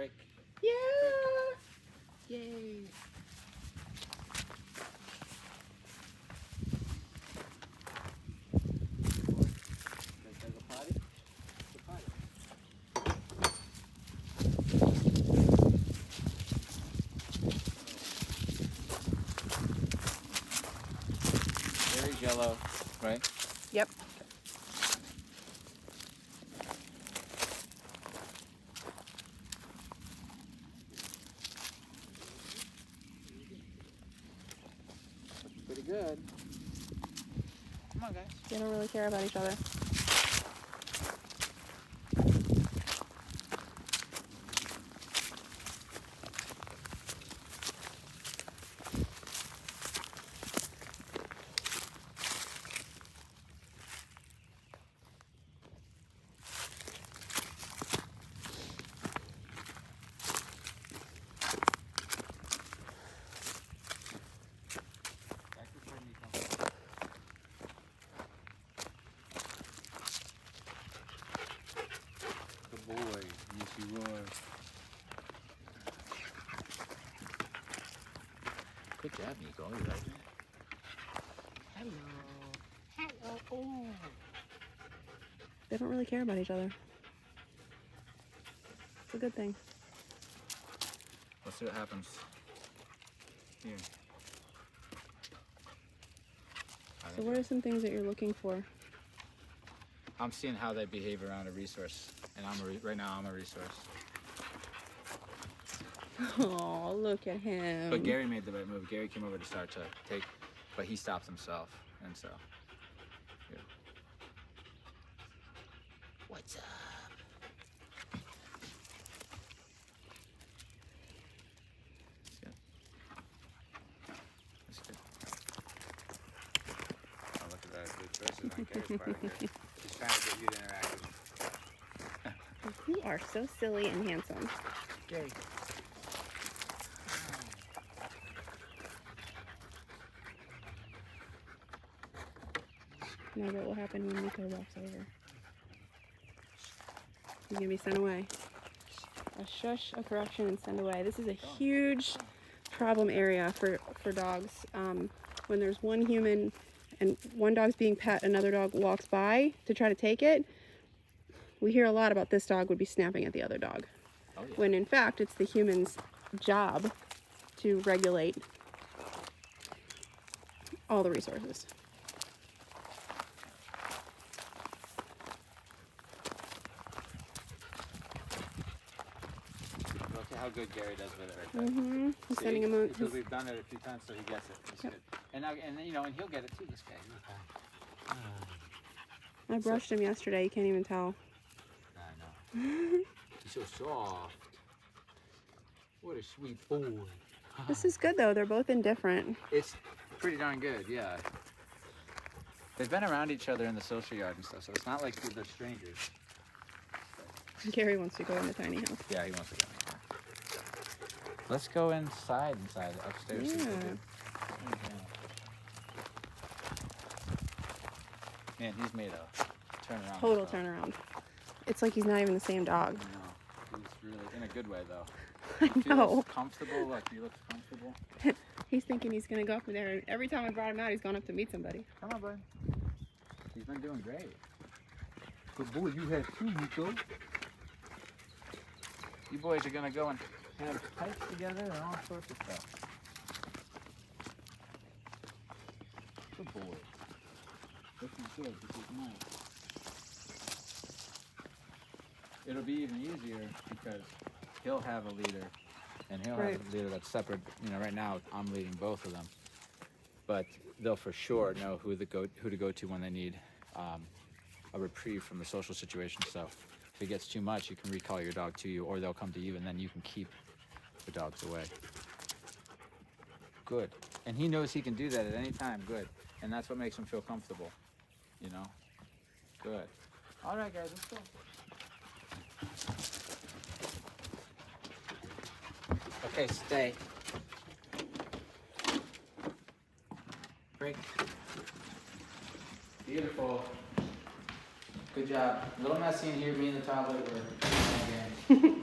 Break. Yeah. Yay. Very yellow, right? Yep. Pretty good. Come on, guys. They don't really care about each other. Good boy. Yes, you are. Good job, Meeko. You right? Hello. Hello. Oh. They don't really care about each other. It's a good thing. Let's see what happens. Here. So what are some things that you're looking for? I'm seeing how they behave around a resource, and right now I'm a resource. Oh, look at him. But Gary made the right move. Gary came over to start to take, but he stopped himself, and so. Here. What's up? That's good. Oh, look at that. Good choices on Gary's part here. He's trying to get you to interact with him. You are so silly and handsome. Gary. Now what will happen when Meeko walks over? He's gonna be sent away. A shush, a correction, and send away. This is a huge problem area for dogs. When there's one human and one dog's being pet, another dog walks by to try to take it, we hear a lot about this dog would be snapping at the other dog. Oh, yeah. When in fact it's the human's job to regulate all the resources. Look at how good Gary does with it right there. Mm-hmm. He's See? sending him out. Because we've done it a few times, so he gets it. It's Yep. good. And now, and you know, and he'll get it too. This guy. I brushed him yesterday. You can't even tell. I know. He's so soft. What a sweet boy. This is good though. They're both indifferent. It's pretty darn good, yeah. They've been around each other in the social yard and stuff, so it's not like they're strangers. Gary wants to go in the tiny house. Yeah, he wants to go. Let's go inside upstairs. See what they do. Man, he's made a turnaround. Total turnaround. It's like he's not even the same dog. No, he's really in a good way though. I He know. feels comfortable. Like he looks comfortable. He's thinking he's gonna go up in there, and every time I brought him out, he's gone up to meet somebody. Come on, bud. He's been doing great. Good boy, you have too, Meeko. You boys are gonna go and have hikes together and all sorts of stuff. Good boy. This is good. This is nice. It'll be even easier because he'll have a leader, and he'll Right. have a leader that's separate. You know, right now I'm leading both of them, but they'll for sure know who to go to when they need a reprieve from the social situation. So if it gets too much, you can recall your dog to you, or they'll come to you, and then you can keep the dogs away. Good. And he knows he can do that at any time. Good. And that's what makes him feel comfortable. You know? Good. All right, guys, let's go. Okay, stay. Break. Beautiful. Good job. A little messy in here, me and the toddler were again.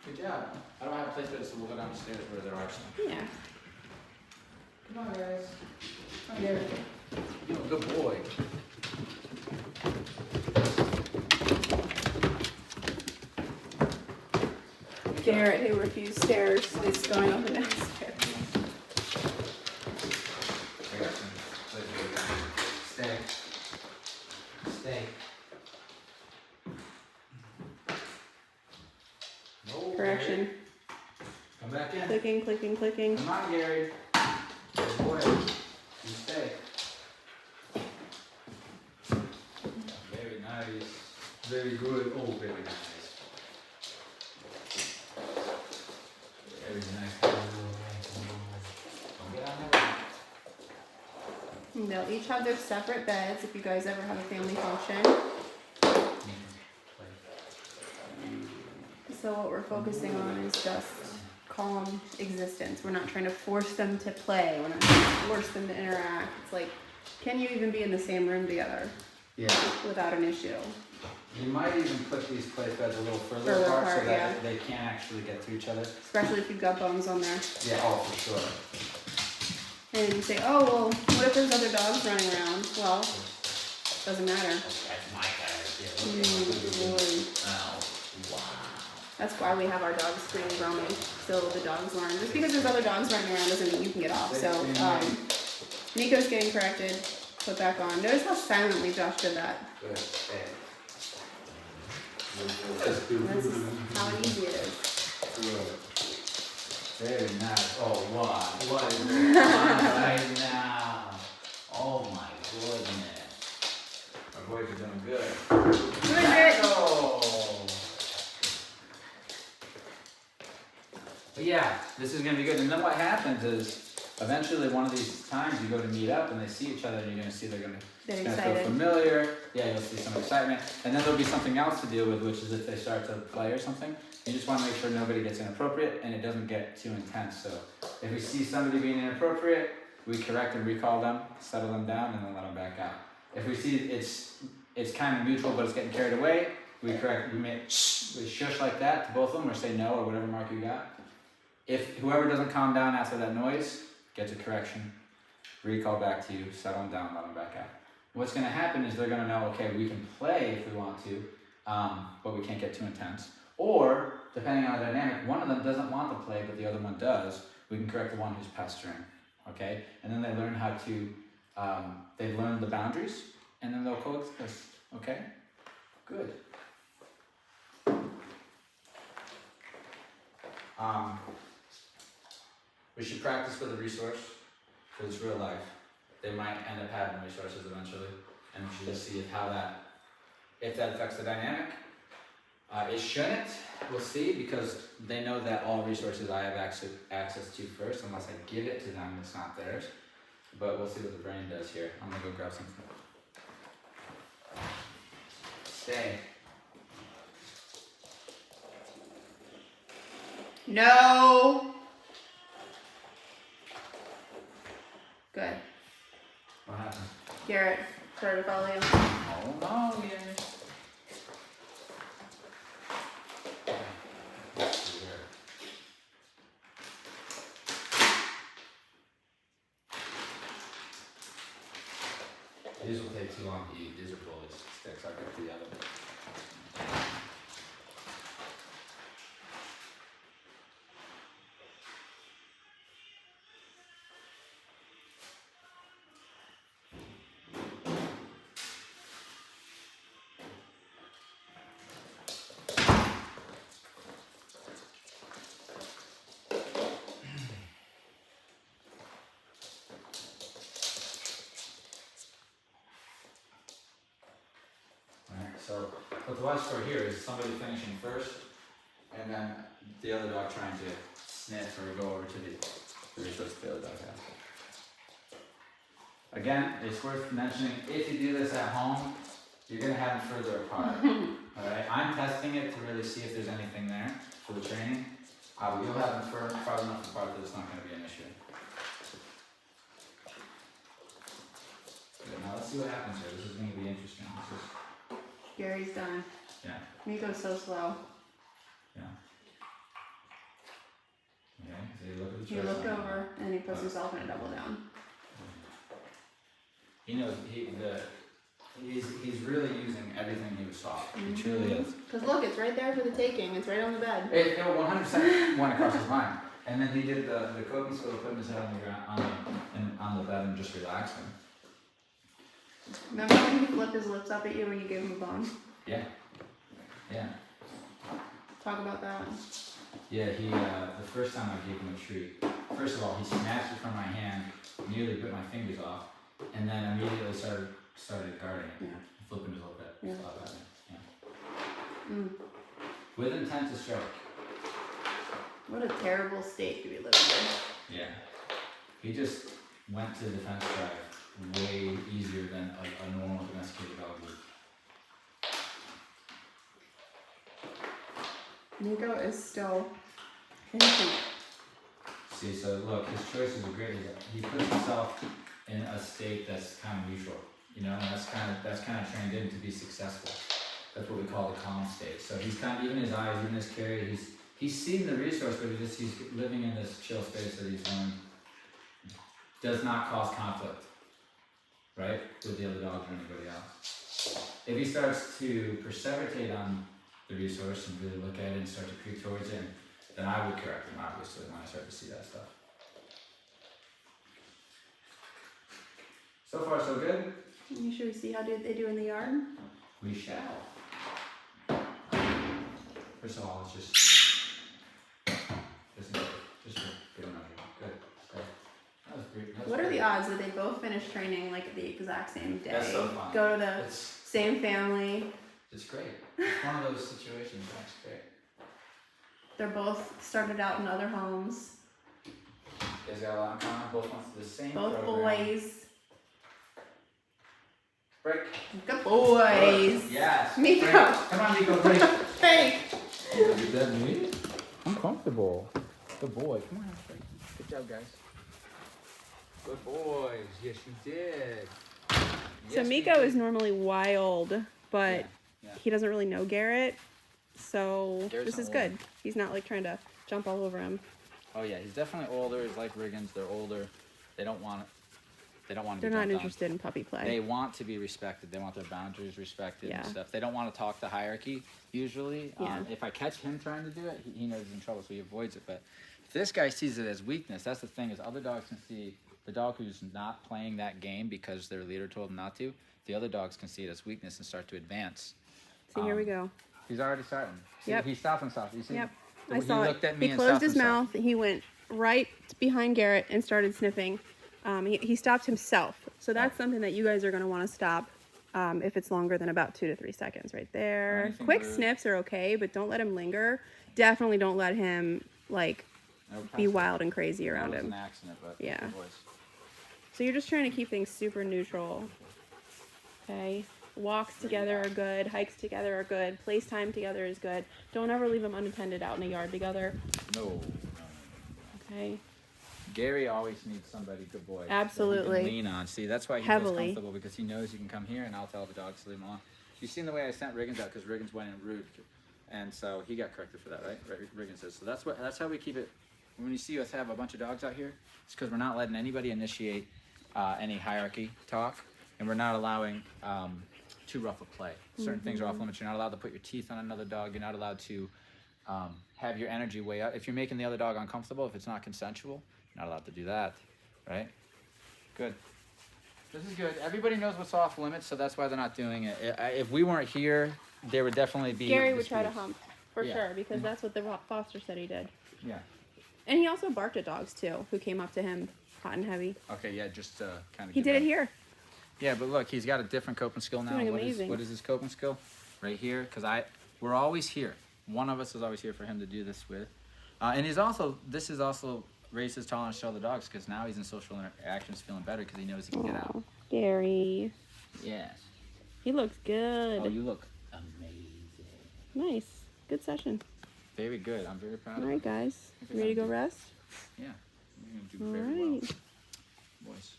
Good job. I don't have a place for this, so we'll go downstairs where there are some. Yeah. Come on, guys. Come here. You're a good boy. Garrett, who refused stairs, is going up and down stairs. I got some. Stay. Stay. No. Correction. Gary. Come back in. Clicking, clicking, clicking. Come on, Gary. Good boy. You stay. Very nice. Very good. Oh, very nice. Very nice. Don't get on there. And they'll each have their separate beds if you guys ever have a family function. So what we're focusing on is just calm existence. We're not trying to force them to play. We're not trying to force them to interact. It's like, can you even be in the same room together? Yeah. Without an issue? You might even put these place beds a little further apart so that they can't actually get to each other. Especially if you've got bones on there. Yeah, oh, for sure. And you say, oh, well, what if there's other dogs running around? Well, doesn't matter. That's my cat. Really. Oh, wow. That's why we have our dogs freely roaming, so the dogs learn. Just because there's other dogs running around doesn't mean you can get off. So, Meeko's getting corrected, put back on. Notice how silently Josh did that. Good. That's how easy it is. Good. Very nice. Oh, what is going on right now? Oh my goodness. Our boys are doing good. Good, Garrett. Oh. But yeah, this is gonna be good. And then what happens is, eventually one of these times you go to meet up and they see each other and you're gonna see they're gonna feel excited. familiar. Yeah, you'll see some excitement. And then there'll be something else to deal with, which is if they start to play or something. You just want to make sure nobody gets inappropriate and it doesn't get too intense. So if we see somebody being inappropriate, we correct and recall them, settle them down, and then let them back out. If we see it's kind of mutual but it's getting carried away, we shush like that to both of them or say no or whatever mark you got. If whoever doesn't calm down after that noise gets a correction, recall back to you, settle them down, let them back out. What's going to happen is they're going to know, okay, we can play if we want to, but we can't get too intense. Or, depending on the dynamic, one of them doesn't want to play, but the other one does. We can correct the one who's pestering, okay? And then they learn how to, they've learned the boundaries, and then they'll coexist, okay? Good. We should practice with a resource, because it's real life. They might end up having resources eventually, and we should just see if that affects the dynamic. It shouldn't, we'll see, because they know that all resources I have access to first, unless I give it to them, it's not theirs. But we'll see what the brain does here. I'm gonna go grab something. Stay. No. Good. What happened? Garrett, try to follow you. Oh no, yeah. These will take too long to eat. These are bullies. Sticks. I'll get to the other one. So what the watch for here is somebody finishing first, and then the other dog trying to sniff or go over to the resource the other dog has. Again, it's worth mentioning, if you do this at home, you're going to have them further apart. Alright, I'm testing it to really see if there's anything there for the training. But you'll have them far enough apart that it's not going to be an issue. Good, now let's see what happens here. This is going to be interesting. Gary's done. Yeah. Meeko's so slow. Yeah. look at the He choice looked on over and he puts himself in a double down. He knows he's really using everything he was taught. He truly is. Because look, it's right there for the taking. It's right on the bed. It 100% went across his mind. And then he did the coping skill, putting his head on the ground on the bed and just relaxing. Remember when he flipped his lips up at you when you gave him a bone? Yeah. Yeah. Talk about that. Yeah, the first time I gave him a treat, first of all, he snatched it from my hand, nearly bit my fingers off, and then immediately started guarding it, flipping his little bit. Yeah. With intent to stroke. What a terrible state to be living in. Yeah. He just went to defense drive way easier than a normal domesticated dog would. Meeko is still innocent. See, so look, his choices are great. He puts himself in a state that's kind of neutral, you know, and that's kind of trained in to be successful. That's what we call the calm state. So he's kind of, even his eyes, even his carry, he's seen the resource, but he's living in this chill space that he's learned does not cause conflict, right, with the other dogs or anybody else. If he starts to perseverate on the resource and really look at it and start to creep towards it, then I would correct him, obviously, when I start to see that stuff. So far, so good. Should we see how they do in the yard? We shall. First of all, it's just a good measure. Good. Okay. That was great. What are the odds that they both finish training like the exact same day? That's so fun. Go to the same family. It's great. It's one of those situations that's great. They're both started out in other homes. You guys got a lot in common. Both went to the same Both program. boys. Break. Good boys. Yes. Meeko. Break. Come on, Meeko, break. Hey. Is that me? I'm comfortable. Good boy. Come on, break. Good job, guys. Good boys. Yes, you did. So Meeko is normally wild, but he doesn't really know Garrett. So Garrett's this is not good. He's not like trying to jump all over him. Oh yeah, he's definitely older. He's like Riggins. They're older. They don't want to. They're not interested in puppy play. They want to be respected. They want their boundaries respected and stuff. They don't want to talk the hierarchy usually. If I catch him trying to do it, he knows he's in trouble, so he avoids it. But if this guy sees it as weakness, that's the thing, is other dogs can see the dog who's not playing that game because their leader told him not to. The other dogs can see it as weakness and start to advance. See, here we go. He's already starting. See, Yep. He stopped himself. You see? Yep. I saw looked it. at me He and closed stopped his himself. mouth. He went right behind Garrett and started sniffing. He stopped himself. So that's something that you guys are going to want to stop if it's longer than about 2 to 3 seconds right there. Quick sniffs are okay, but don't let him linger. Definitely don't let him be wild and crazy around him. An accident, but yeah. So you're just trying to keep things super neutral. Okay. Walks together are good. Hikes together are good. Place time together is good. Don't ever leave them unattended out in the yard together. No. Okay. Gary always needs somebody, good boy. Absolutely. That he can lean on. See, that's why he feels comfortable, because he knows he can come here and I'll tell the dogs to leave him alone. You've seen the way I sent Riggins out, because Riggins went in rude, and so he got corrected for that, right? Riggins says. So that's how we keep it. When you see us have a bunch of dogs out here, it's because we're not letting anybody initiate any hierarchy talk, and we're not allowing too rough a play. Certain things are off limits. You're not allowed to put your teeth on another dog. You're not allowed to have your energy way up. If you're making the other dog uncomfortable, if it's not consensual, you're not allowed to do that, right? Good. This is good. Everybody knows what's off limits, so that's why they're not doing it. If we weren't here, there would definitely be Gary would try to hump, for Yeah. sure, because that's what the foster said he did. Yeah. And he also barked at dogs, too, who came up to him hot and heavy. Okay, yeah, just kind of... He did it here. Yeah, but look, he's got a different coping skill now. Doing amazing. What is his coping skill? Right here, because we're always here. One of us is always here for him to do this with. And this is also raised his tolerance to other dogs, because now he's in social interactions feeling better because he knows he can get out. Gary. Yes. He looks good. Oh, you look amazing. Nice. Good session. Very good. I'm very proud All of right, you. guys. Ready to go rest? Yeah. You're going to do very well. Boys.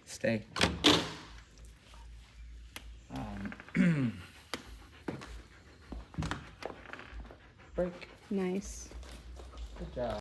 Stay. break. Nice. Good job.